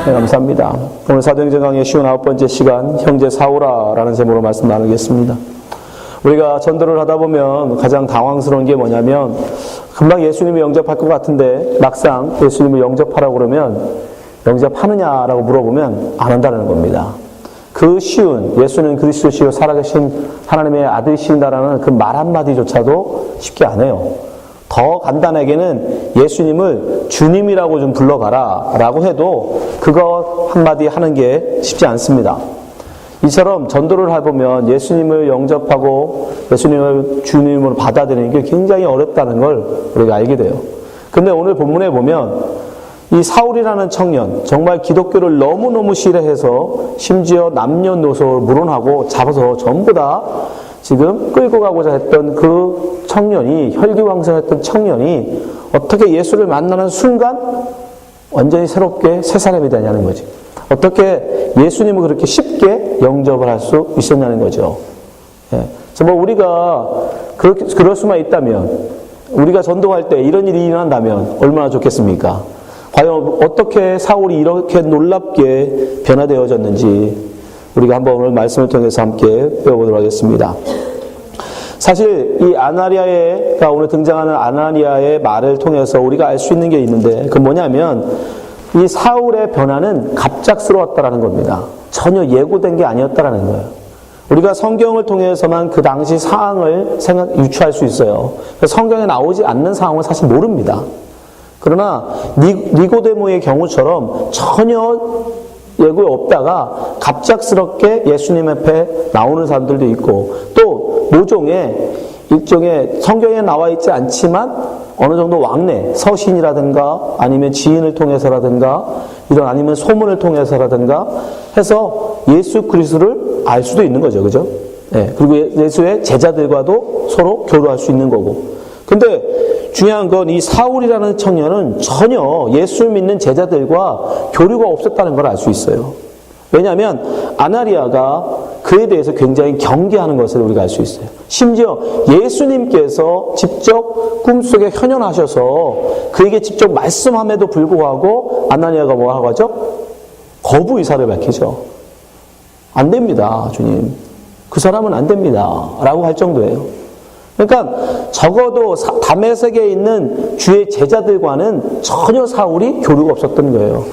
네, 감사합니다. 오늘 사도행전 강의 59번째 시간 형제 사오라라는 제목으로 말씀 나누겠습니다. 우리가 전도를 하다 보면 가장 당황스러운 게 뭐냐면 금방 예수님을 영접할 것 같은데 막상 예수님을 영접하라고 그러면 영접하느냐라고 물어보면 안 한다는 겁니다. 그 쉬운 예수는 그리스도시요 살아계신 하나님의 아들이신다라는 그 말 한마디조차도 쉽게 안 해요. 더 간단하게는 예수님을 주님이라고 좀 불러봐라 라고 해도 그거 한마디 하는 게 쉽지 않습니다. 이처럼 전도를 해보면 예수님을 영접하고 예수님을 주님으로 받아들이는 게 굉장히 어렵다는 걸 우리가 알게 돼요. 근데 오늘 본문에 보면 이 사울이라는 청년, 정말 기독교를 너무너무 싫어해서 심지어 남녀노소를 물어나고 잡아서 전부 다 지금 끌고 가고자 했던 그 청년이, 혈기왕성했던 청년이 어떻게 예수를 만나는 순간 완전히 새롭게 새 사람이 되냐는 거지. 어떻게 예수님을 그렇게 쉽게 영접을 할 수 있었냐는 거죠. 예. 정말 우리가 그럴 수만 있다면, 우리가 전도할 때 이런 일이 일어난다면 얼마나 좋겠습니까? 과연 어떻게 사울이 이렇게 놀랍게 변화되어졌는지 우리가 한번 오늘 말씀을 통해서 함께 배워보도록 하겠습니다. 사실 이 아나니아가 오늘 등장하는 아나니아의 말을 통해서 우리가 알 수 있는 게 있는데 그건 뭐냐면 이 사울의 변화는 갑작스러웠다라는 겁니다. 전혀 예고된 게 아니었다라는 거예요. 우리가 성경을 통해서만 그 당시 상황을 유추할 수 있어요. 성경에 나오지 않는 상황은 사실 모릅니다. 그러나 니고데모의 경우처럼 전혀 예고에 없다가 갑작스럽게 예수님 앞에 나오는 사람들도 있고 또 모종의 일종의 성경에 나와 있지 않지만 어느 정도 왕래, 서신이라든가 아니면 지인을 통해서라든가 이런 아니면 소문을 통해서라든가 해서 예수 그리스도를 알 수도 있는 거죠. 그죠? 네. 그리고 예수의 제자들과도 서로 교류할 수 있는 거고. 근데 중요한 건 이 사울이라는 청년은 전혀 예수를 믿는 제자들과 교류가 없었다는 걸 알 수 있어요. 왜냐하면 아나니아가 그에 대해서 굉장히 경계하는 것을 우리가 알 수 있어요. 심지어 예수님께서 직접 꿈속에 현현하셔서 그에게 직접 말씀함에도 불구하고 아나니아가 뭐라고 하죠? 거부 의사를 밝히죠. 안 됩니다, 주님. 그 사람은 안 됩니다. 라고 할 정도예요. 그러니까 적어도 다메섹에 있는 주의 제자들과는 전혀 사울이 교류가 없었던 거예요.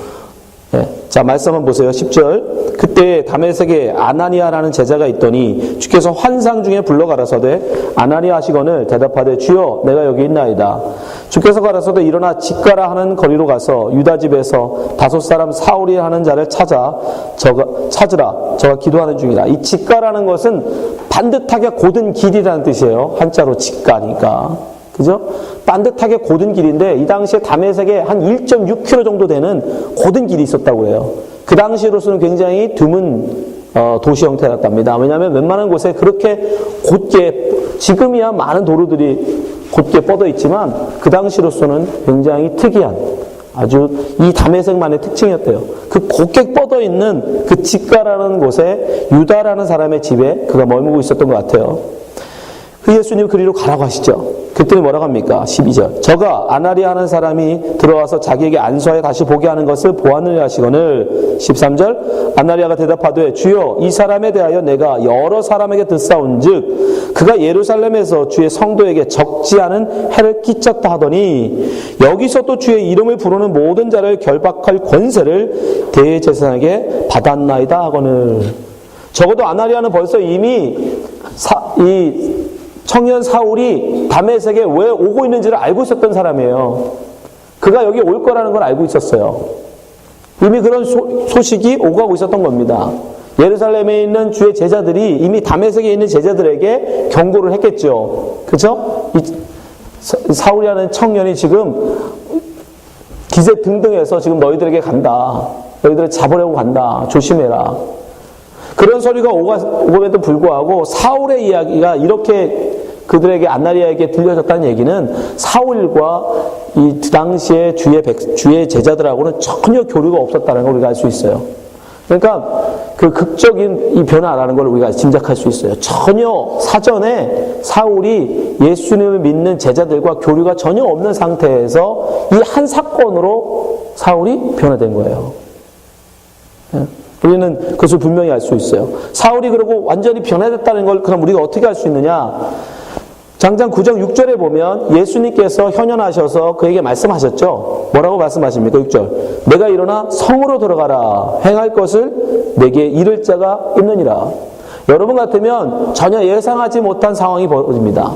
네. 자, 말씀 한번 보세요. 10절. 그때 다메섹에 아나니아라는 제자가 있더니 주께서 환상 중에 불러 가라사대 아나니아 하시거늘 대답하되 주여 내가 여기 있나이다. 주께서 가라사대 일어나 집가라 하는 거리로 가서 유다 집에서 5 사람 사울이 하는 자를 찾으라. 저가 기도하는 중이라. 이 집가라는 것은 반듯하게 곧은 길이라는 뜻이에요. 한자로 집가니까. 그죠? 반듯하게 곧은 길인데 이 당시에 다메섹에 한 1.6km 정도 되는 곧은 길이 있었다고 해요. 그 당시로서는 굉장히 드문 도시 형태였답니다. 왜냐하면 웬만한 곳에 그렇게 곧게 지금이야 많은 도로들이 곧게 뻗어 있지만 그 당시로서는 굉장히 특이한 아주 이 다메섹만의 특징이었대요. 그 곧게 뻗어 있는 그 집가라는 곳에 유다라는 사람의 집에 그가 머물고 있었던 것 같아요. 그 예수님 그리로 가라고 하시죠. 그랬더니 뭐라고 합니까? 12절. 저가 아나니아 하는 사람이 들어와서 자기에게 안수하여 다시 보게 하는 것을 보았느냐 하시거늘 13절. 아나니아가 대답하되 주여 이 사람에 대하여 내가 여러 사람에게 듣사온즉 그가 예루살렘에서 주의 성도에게 적지 않은 해를 끼쳤다 하더니 여기서 또 주의 이름을 부르는 모든 자를 결박할 권세를 대제사장에게 받았나이다 하거늘. 적어도 아나니아는 벌써 이미 이 청년 사울이 다메섹에 왜 오고 있는지를 알고 있었던 사람이에요. 그가 여기 올 거라는 걸 알고 있었어요. 이미 그런 소식이 오가고 있었던 겁니다. 예루살렘에 있는 주의 제자들이 이미 다메섹에 있는 제자들에게 경고를 했겠죠. 그렇죠? 사울이라는 청년이 지금 기세 등등해서 지금 너희들에게 간다. 너희들을 잡으려고 간다. 조심해라. 그런 소리가 오감에도 불구하고 사울의 이야기가 이렇게 그들에게 아나니아에게 들려졌다는 얘기는 사울과 이 당시의 주의 제자들하고는 전혀 교류가 없었다는 걸 우리가 알 수 있어요. 그러니까 그 극적인 이 변화라는 걸 우리가 짐작할 수 있어요. 전혀 사전에 사울이 예수님을 믿는 제자들과 교류가 전혀 없는 상태에서 이 한 사건으로 사울이 변화된 거예요. 우리는 그것을 분명히 알 수 있어요. 사울이 그러고 완전히 변화됐다는 걸 그럼 우리가 어떻게 알 수 있느냐? 장장 9장 6절에 보면 예수님께서 현현하셔서 그에게 말씀하셨죠. 뭐라고 말씀하십니까? 6절. 내가 일어나 성으로 들어가라. 행할 것을 내게 이를 자가 있느니라. 여러분 같으면 전혀 예상하지 못한 상황이 벌어집니다.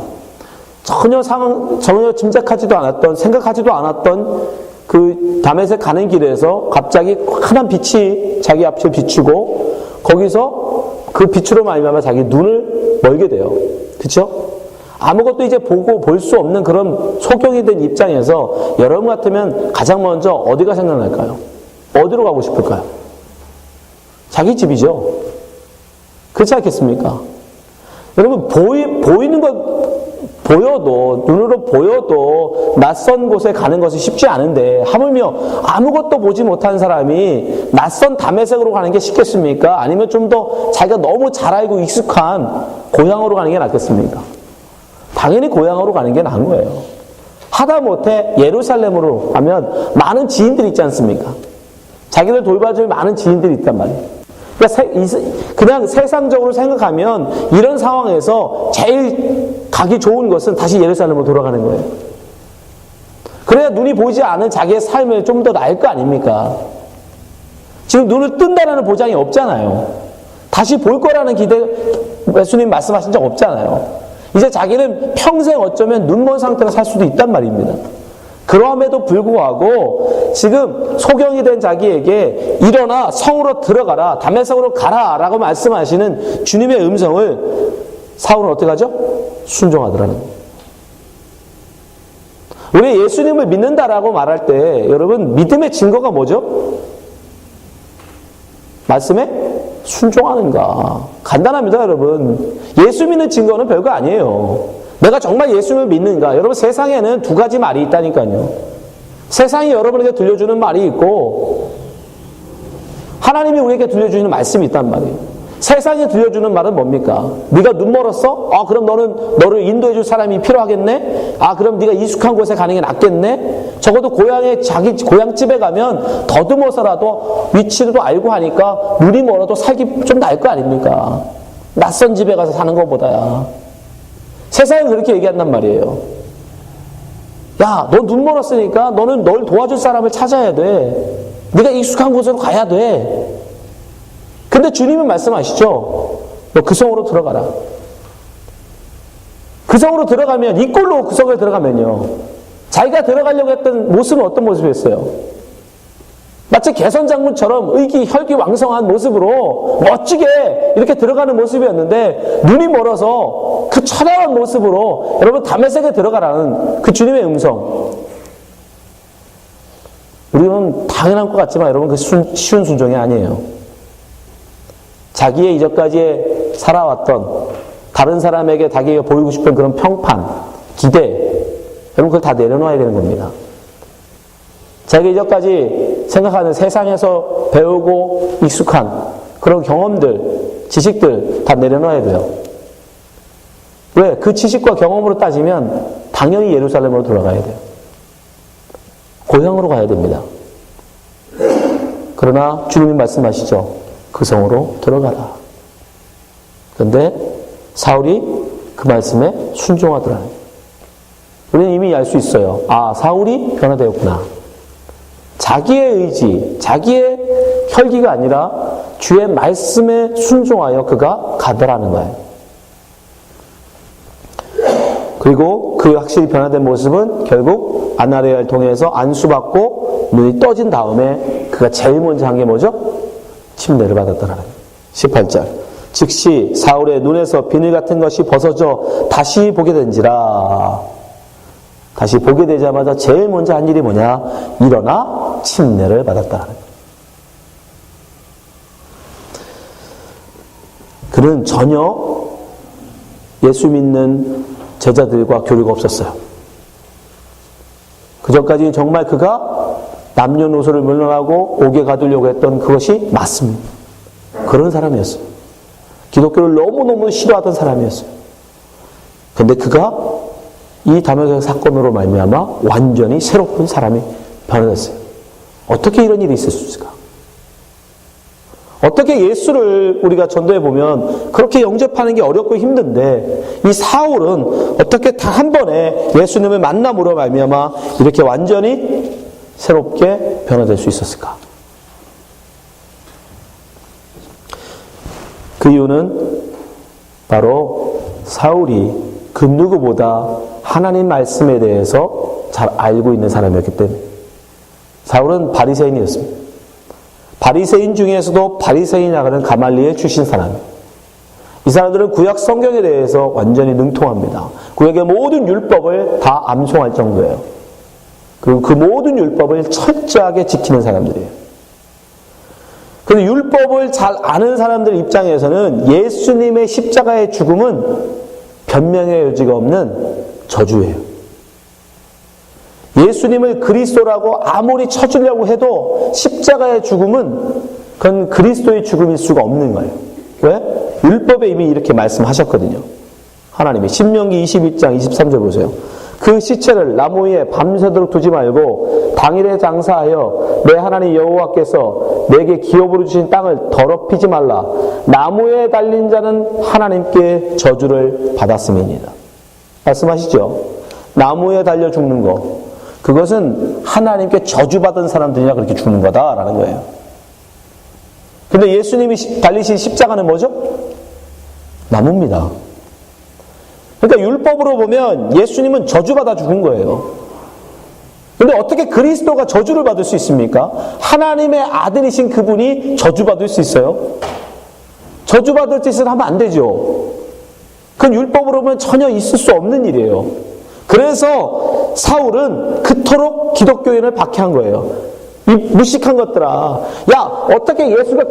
전혀 짐작하지도 않았던, 생각하지도 않았던 그 다메섹 가는 길에서 갑자기 환한 빛이 자기 앞을 비추고 거기서 그 빛으로 말미암아 자기 눈을 멀게 돼요. 그렇죠? 아무것도 이제 보고 볼 수 없는 그런 소경이 된 입장에서 여러분 같으면 가장 먼저 어디가 생각날까요? 어디로 가고 싶을까요? 자기 집이죠. 그렇지 않겠습니까? 여러분 보이는 것 보여도 눈으로 보여도 낯선 곳에 가는 것이 쉽지 않은데 하물며 아무것도 보지 못한 사람이 낯선 다메섹으로 가는 게 쉽겠습니까? 아니면 좀 더 자기가 너무 잘 알고 익숙한 고향으로 가는 게 낫겠습니까? 당연히 고향으로 가는 게 나은 거예요. 하다못해 예루살렘으로 가면 많은 지인들이 있지 않습니까? 자기를 돌봐줄 많은 지인들이 있단 말이에요. 그냥 세상적으로 생각하면 이런 상황에서 제일 가기 좋은 것은 다시 예루살렘으로 돌아가는 거예요. 그래야 눈이 보이지 않은 자기의 삶을 좀 더 나을 거 아닙니까? 지금 눈을 뜬다는 보장이 없잖아요. 다시 볼 거라는 기대, 예수님 말씀하신 적 없잖아요. 이제 자기는 평생 어쩌면 눈먼 상태로 살 수도 있단 말입니다. 그럼에도 불구하고 지금 소경이 된 자기에게 일어나 성으로 들어가라, 다메섹으로 가라 라고 말씀하시는 주님의 음성을 사울은 어떻게 하죠? 순종하더라는 거예요. 우리 예수님을 믿는다라고 말할 때 여러분 믿음의 증거가 뭐죠? 말씀에 순종하는가. 간단합니다, 여러분. 예수 믿는 증거는 별거 아니에요. 내가 정말 예수님을 믿는가? 여러분 세상에는 두 가지 말이 있다니까요. 세상이 여러분에게 들려주는 말이 있고 하나님이 우리에게 들려주는 말씀이 있단 말이에요. 세상이 들려주는 말은 뭡니까? 네가 눈 멀었어? 그럼 너를 인도해 줄 사람이 필요하겠네? 그럼 네가 익숙한 곳에 가는 게 낫겠네? 적어도 자기 고향집에 가면 더듬어서라도 위치도 알고 하니까 눈이 멀어도 살기 좀 나을 거 아닙니까? 낯선 집에 가서 사는 것보다야. 세상은 그렇게 얘기한단 말이에요. 야, 너 눈 멀었으니까 너는 널 도와줄 사람을 찾아야 돼. 네가 익숙한 곳으로 가야 돼. 근데 주님은 말씀하시죠. 너 그 성으로 들어가라. 그 성으로 들어가면 이 꼴로 그 성에 들어가면요. 자기가 들어가려고 했던 모습은 어떤 모습이었어요? 마치 개선장군처럼 혈기왕성한 모습으로 멋지게 이렇게 들어가는 모습이었는데 눈이 멀어서 그 처량한 모습으로 여러분 다메섹에 들어가라는 그 주님의 음성. 우리는 당연한 것 같지만 여러분 그 쉬운 순종이 아니에요. 자기의 이전까지 살아왔던 다른 사람에게 자기가 보이고 싶은 그런 평판, 기대, 여러분 그걸 다 내려놔야 되는 겁니다. 자기 이전까지 생각하는 세상에서 배우고 익숙한 그런 경험들, 지식들 다 내려놔야 돼요. 왜? 그 지식과 경험으로 따지면 당연히 예루살렘으로 돌아가야 돼요. 고향으로 가야 됩니다. 그러나 주님이 말씀하시죠. 그 성으로 들어가라. 그런데 사울이 그 말씀에 순종하더라. 우리는 이미 알 수 있어요. 사울이 변화되었구나. 자기의 의지, 자기의 혈기가 아니라 주의 말씀에 순종하여 그가 가더라는 거예요. 그리고 그 확실히 변화된 모습은 결국 아나레아를 통해서 안수받고 눈이 떠진 다음에 그가 제일 먼저 한 게 뭐죠? 침례를 받았더라는 거예요. 18절. 즉시 사울의 눈에서 비늘 같은 것이 벗어져 다시 보게 된지라. 다시 보게 되자마자 제일 먼저 한 일이 뭐냐? 일어나 침례를 받았다는 거예요. 그는 전혀 예수 믿는 제자들과 교류가 없었어요. 그전까지는 정말 그가 남녀노소를 물러나고 옥에 가두려고 했던 그것이 맞습니다. 그런 사람이었어요. 기독교를 너무너무 싫어하던 사람이었어요. 그런데 그가 이 다메섹 사건으로 말미암아 완전히 새로운 사람이 변화됐어요. 어떻게 이런 일이 있을 수 있을까? 어떻게 예수를 우리가 전도해 보면 그렇게 영접하는 게 어렵고 힘든데 이 사울은 어떻게 다 한 번에 예수님을 만남으로 말미암아 이렇게 완전히 새롭게 변화될 수 있었을까? 그 이유는 바로 사울이 그 누구보다 하나님 말씀에 대해서 잘 알고 있는 사람이었기 때문에. 사울은 바리새인이었습니다. 바리새인 중에서도 바리새인이라고 하는 가말리엘 출신 사람이에요. 이 사람들은 구약 성경에 대해서 완전히 능통합니다. 구약의 모든 율법을 다 암송할 정도예요. 그리고 그 모든 율법을 철저하게 지키는 사람들이에요. 그런데 율법을 잘 아는 사람들 입장에서는 예수님의 십자가의 죽음은 변명의 여지가 없는 저주예요. 예수님을 그리스도라고 아무리 쳐주려고 해도 십자가의 죽음은 그건 그리스도의 죽음일 수가 없는 거예요. 왜? 율법에 이미 이렇게 말씀하셨거든요. 하나님이 신명기 21장 23절 보세요. 그 시체를 나무 위에 밤새도록 두지 말고 당일에 장사하여 내 하나님 여호와께서 내게 기업으로 주신 땅을 더럽히지 말라. 나무에 달린 자는 하나님께 저주를 받았음이니이다. 말씀하시죠? 나무에 달려 죽는 거, 그것은 하나님께 저주받은 사람들이라 그렇게 죽는 거다라는 거예요. 근데 예수님이 달리신 십자가는 뭐죠? 나무입니다. 그러니까 율법으로 보면 예수님은 저주받아 죽은 거예요. 근데 어떻게 그리스도가 저주를 받을 수 있습니까? 하나님의 아들이신 그분이 저주받을 수 있어요? 저주받을 짓을 하면 안 되죠. 그건 율법으로 보면 전혀 있을 수 없는 일이에요. 그래서 사울은 그토록 기독교인을 박해한 거예요. 이 무식한 것들아. 야, 어떻게 예수가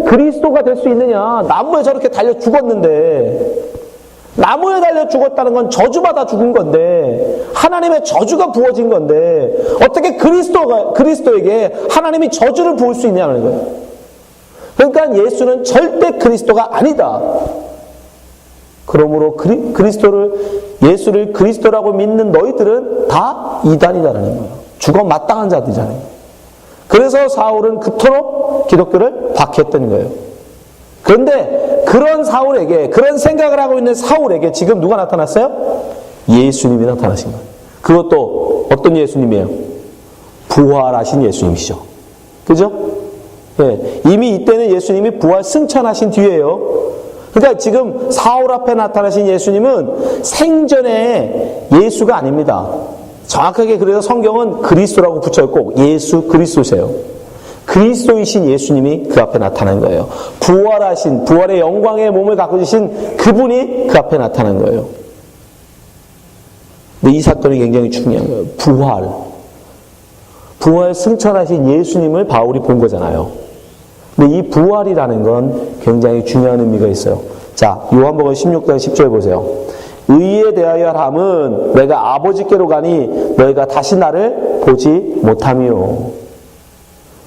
그리스도가 될 수 있느냐. 나무에 저렇게 달려 죽었는데. 나무에 달려 죽었다는 건 저주받아 죽은 건데, 하나님의 저주가 부어진 건데, 어떻게 그리스도에게 하나님이 저주를 부을 수 있냐는 거예요. 그러니까 예수는 절대 그리스도가 아니다. 그러므로 예수를 그리스도라고 믿는 너희들은 다 이단이다라는 거예요. 죽어 마땅한 자들이잖아요. 그래서 사울은 그토록 기독교를 박해했던 거예요. 그런데 그런 사울에게, 그런 생각을 하고 있는 사울에게 지금 누가 나타났어요? 예수님이 나타나신 거예요. 그것도 어떤 예수님이에요? 부활하신 예수님이시죠. 그죠? 예, 이미 이때는 예수님이 부활 승천하신 뒤에요. 그러니까 지금 사울 앞에 나타나신 예수님은 생전에 예수가 아닙니다. 정확하게 그래서 성경은 그리스도라고 붙여있고 예수 그리스도세요. 그리스도이신 예수님이 그 앞에 나타난 거예요. 부활하신, 부활의 영광의 몸을 갖고 계신 그분이 그 앞에 나타난 거예요. 근데 이 사건이 굉장히 중요한 거예요. 부활 승천하신 예수님을 바울이 본 거잖아요. 근데 이 부활이라는 건 굉장히 중요한 의미가 있어요. 자, 요한복음 16장 10절 보세요. 의에 대하여 함은 내가 아버지께로 가니 너희가 다시 나를 보지 못하며.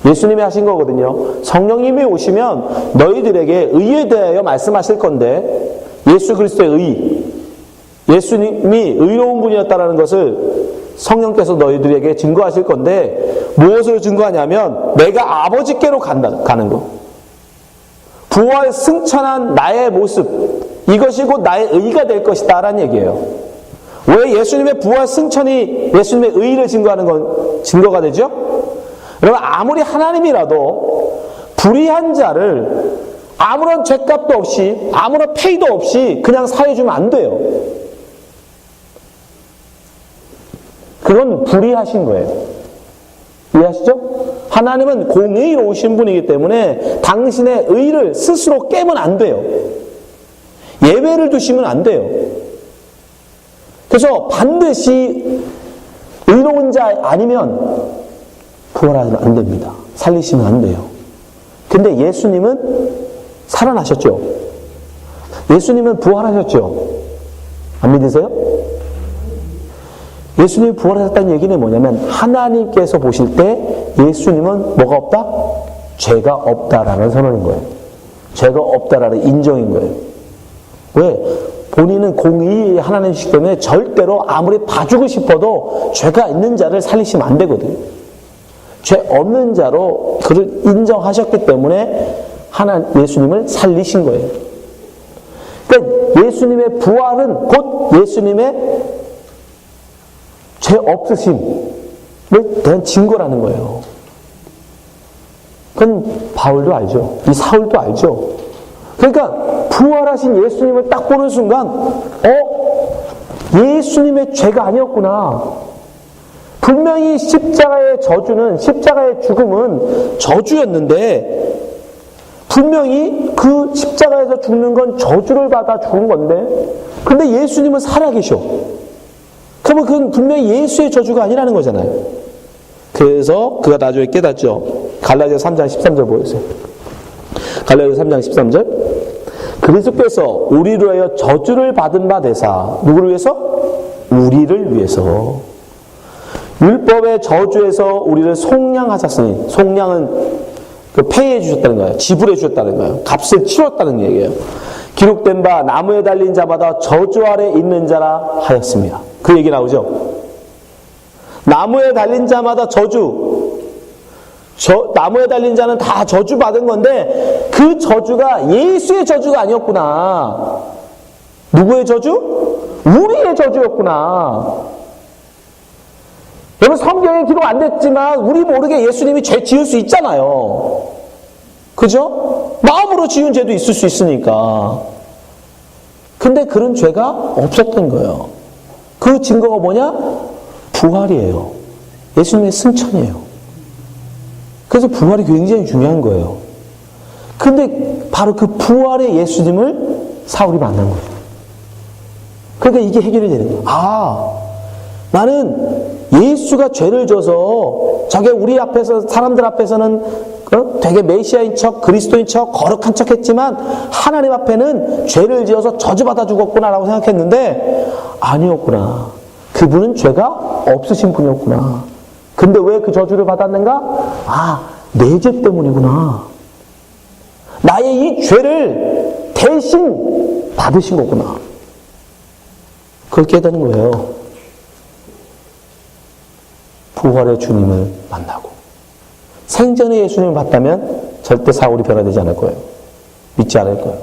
예수님이 하신 거거든요. 성령님이 오시면 너희들에게 의에 대하여 말씀하실 건데, 예수 그리스도의 의, 예수님이 의로운 분이었다는 것을 성령께서 너희들에게 증거하실 건데, 무엇으로 증거하냐면 내가 아버지께로 가는 거. 부활 승천한 나의 모습, 이것이 곧 나의 의가 될 것이다 라는 얘기예요. 왜 예수님의 부활 승천이 예수님의 의를 증거하는 건 증거가 되죠? 여러분, 아무리 하나님이라도 불의한 자를 아무런 죄값도 없이, 아무런 페이도 없이 그냥 사해주면 안 돼요. 그건 불의하신 거예요. 이해하시죠? 하나님은 공의로우신 분이기 때문에 당신의 의를 스스로 깨면 안 돼요. 예외를 두시면 안 돼요. 그래서 반드시 의로운 자 아니면 부활하면 안 됩니다. 살리시면 안 돼요. 근데 예수님은 살아나셨죠? 예수님은 부활하셨죠? 안 믿으세요? 예수님이 부활하셨다는 얘기는 뭐냐면 하나님께서 보실 때 예수님은 뭐가 없다? 죄가 없다라는 선언인 거예요. 죄가 없다라는 인정인 거예요. 왜? 본인은 공의의 하나님이시기 때문에 절대로 아무리 봐주고 싶어도 죄가 있는 자를 살리시면 안 되거든요. 죄 없는 자로 그를 인정하셨기 때문에 예수님을 살리신 거예요. 그러니까 예수님의 부활은 곧 예수님의 죄 없으심에 대한 증거라는 거예요. 그건 바울도 알죠. 이 사울도 알죠. 그러니까 부활하신 예수님을 딱 보는 순간 예수님의 죄가 아니었구나. 분명히 십자가의 저주는, 십자가의 죽음은 저주였는데 분명히 그 십자가에서 죽는 건 저주를 받아 죽은 건데 근데 예수님은 살아계셔. 그러면 그건 분명히 예수의 저주가 아니라는 거잖아요. 그래서 그가 나중에 깨닫죠. 갈라디아서 3장 13절 보세요. 갈라디아서 3장 13절. 그리스도께서 우리를 위하여 저주를 받은 바 되사 누구를 위해서? 우리를 위해서. 율법의 저주에서 우리를 속량하셨으니 속량은 페이해 주셨다는 거예요. 지불해 주셨다는 거예요. 값을 치렀다는 얘기예요. 기록된 바 나무에 달린 자마다 저주 아래 있는 자라 하였습니다. 그 얘기 나오죠. 나무에 달린 자마다 나무에 달린 자는 다 저주 받은 건데 그 저주가 예수의 저주가 아니었구나. 누구의 저주? 우리의 저주였구나. 여러분 성경에 기록 안 됐지만 우리 모르게 예수님이 죄 지을 수 있잖아요. 그죠? 마음으로 지은 죄도 있을 수 있으니까. 근데 그런 죄가 없었던 거예요. 그 증거가 뭐냐? 부활이에요. 예수님의 승천이에요. 그래서 부활이 굉장히 중요한 거예요. 근데 바로 그 부활의 예수님을 사울이 만난 거예요. 그러니까 이게 해결이 되는 거예요. 나는 예수가 죄를 져서 저게 우리 앞에서 사람들 앞에서는 되게 메시아인 척 그리스도인 척 거룩한 척 했지만 하나님 앞에는 죄를 지어서 저주받아 죽었구나 라고 생각했는데 아니었구나. 그분은 죄가 없으신 분이었구나. 근데 왜 그 저주를 받았는가? 내 죄 때문이구나. 나의 이 죄를 대신 받으신 거구나. 그걸 깨닫는 거예요. 부활의 주님을 만나고 생전에 예수님을 봤다면 절대 사울이 변화되지 않을 거예요. 믿지 않을 거예요.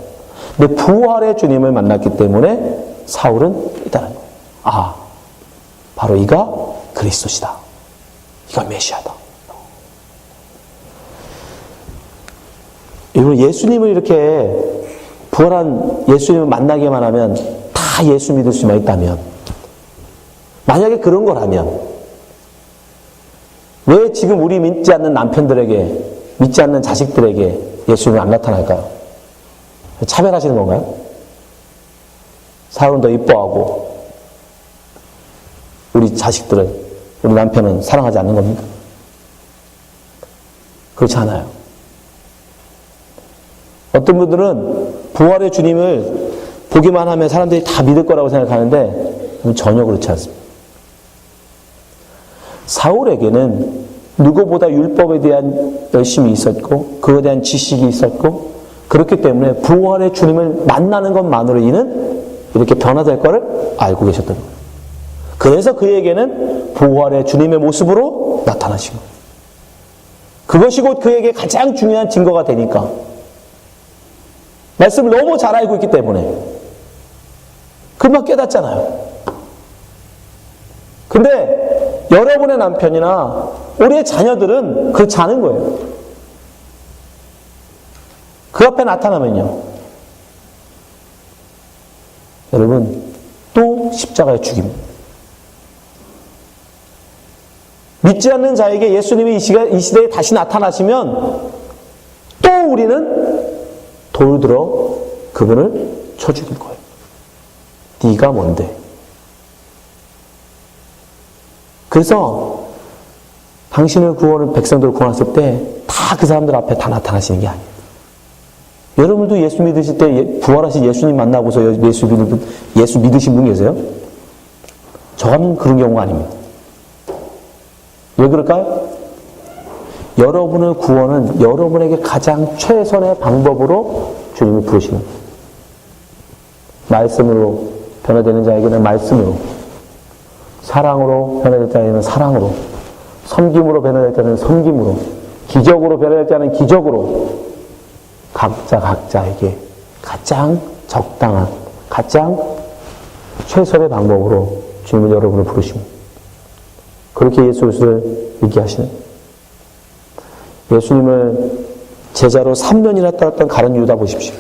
근데 부활의 주님을 만났기 때문에 사울은 깨달은 거예요. 바로 이가 그리스도시다. 이가 메시아다. 여러분 예수님을 이렇게 부활한 예수님을 만나기만 하면 다 예수 믿을 수만 있다면 만약에 그런 거라면 왜 지금 우리 믿지 않는 남편들에게, 믿지 않는 자식들에게 예수님이 안 나타날까요? 차별하시는 건가요? 사울은 더 이뻐하고 우리 자식들을, 우리 남편은 사랑하지 않는 겁니까? 그렇지 않아요. 어떤 분들은 부활의 주님을 보기만 하면 사람들이 다 믿을 거라고 생각하는데 전혀 그렇지 않습니다. 사울에게는 누구보다 율법에 대한 열심이 있었고 그에 대한 지식이 있었고 그렇기 때문에 부활의 주님을 만나는 것만으로 이는 이렇게 변화될 것을 알고 계셨던 거예요. 그래서 그에게는 부활의 주님의 모습으로 나타나신 거예요. 그것이 곧 그에게 가장 중요한 증거가 되니까 말씀을 너무 잘 알고 있기 때문에 금방 깨닫잖아요. 근데 여러분의 남편이나 우리의 자녀들은 그렇지 않은 거예요. 그 앞에 나타나면요. 여러분 또 십자가의 죽입니다. 믿지 않는 자에게 예수님이 이 시대에 다시 나타나시면 또 우리는 돌 들어 그분을 쳐 죽일 거예요. 네가 뭔데? 그래서 당신을 구원을 백성들을 구원했을 때 다 그 사람들 앞에 다 나타나시는 게 아니에요. 여러분도 예수 믿으실 때 부활하신 예수님 만나고서 예수 믿으신 분 계세요? 저는 그런 경우가 아닙니다. 왜 그럴까요? 여러분의 구원은 여러분에게 가장 최선의 방법으로 주님이 부르시는 거예요. 말씀으로 변화되는 자에게는 말씀으로, 사랑으로 변화될 자에게는 사랑으로, 섬김으로 변화될 자는 섬김으로, 기적으로 변화될 자는 기적으로, 각자에게 가장 적당한, 가장 최선의 방법으로 주님은 여러분을 부르십니다. 그렇게 예수 그리스도를 얘기하시는 예수님을 제자로 3년이나 따랐던 가룟 유다 보십시오.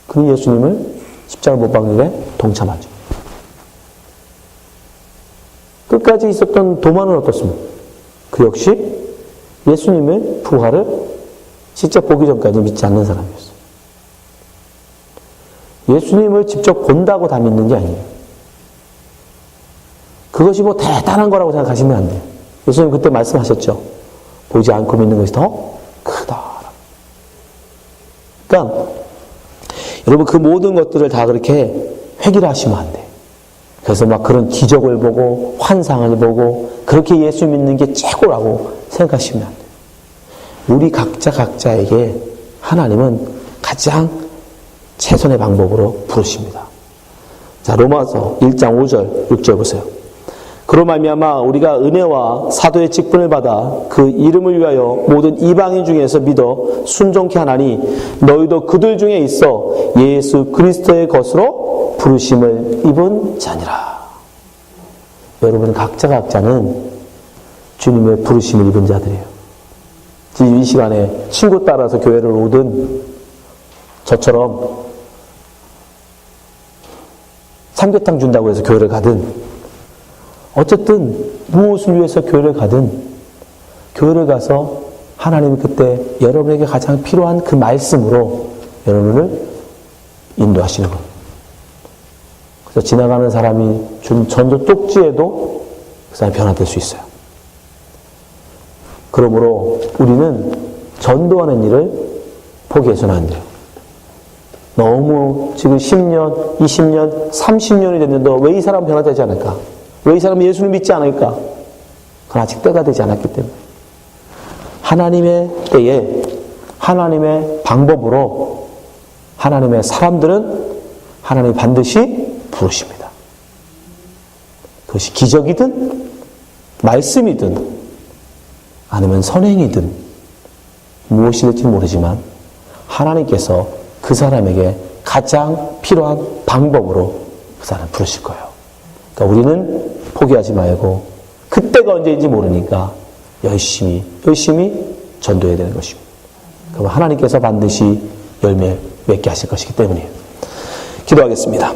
그는 예수님을 십자가 못 박는 일에 동참하죠. 끝까지 있었던 도마는 어떻습니까? 그 역시 예수님의 부활을 직접 보기 전까지 믿지 않는 사람이었어요. 예수님을 직접 본다고 다 믿는 게 아니에요. 그것이 뭐 대단한 거라고 생각하시면 안 돼요. 예수님 그때 말씀하셨죠. 보지 않고 믿는 것이 더 크다. 그러니까 여러분 그 모든 것들을 다 그렇게 회귀를 하시면 안 돼요. 그래서 막 그런 기적을 보고 환상을 보고 그렇게 예수 믿는 게 최고라고 생각하시면 안 돼요. 우리 각자에게 하나님은 가장 최선의 방법으로 부르십니다. 자, 로마서 1장 5절, 6절 보세요. 그로 말미암아 우리가 은혜와 사도의 직분을 받아 그 이름을 위하여 모든 이방인 중에서 믿어 순종케 하나니 너희도 그들 중에 있어 예수 그리스도의 것으로 부르심을 입은 자니라. 여러분 각자는 주님의 부르심을 입은 자들이에요. 이 시간에 친구 따라서 교회를 오든 저처럼 삼계탕 준다고 해서 교회를 가든 어쨌든 무엇을 위해서 교회를 가든 교회를 가서 하나님이 그때 여러분에게 가장 필요한 그 말씀으로 여러분을 인도하시는 겁니다. 그래서 지나가는 사람이 준 전도 쪽지에도 그 사람이 변화될 수 있어요. 그러므로 우리는 전도하는 일을 포기해서는 안 돼요. 너무 지금 10년, 20년, 30년이 됐는데 왜 이 사람 변화되지 않을까? 왜 이 사람이 예수를 믿지 않을까? 그건 아직 때가 되지 않았기 때문에. 하나님의 때에 하나님의 방법으로 하나님의 사람들은 하나님이 반드시 부르십니다. 그것이 기적이든 말씀이든 아니면 선행이든 무엇이 될지 모르지만 하나님께서 그 사람에게 가장 필요한 방법으로 그 사람을 부르실 거예요. 그러니까 우리는 포기하지 말고 그때가 언제인지 모르니까 열심히 전도해야 되는 것입니다. 그럼 하나님께서 반드시 열매 맺게 하실 것이기 때문이에요. 기도하겠습니다.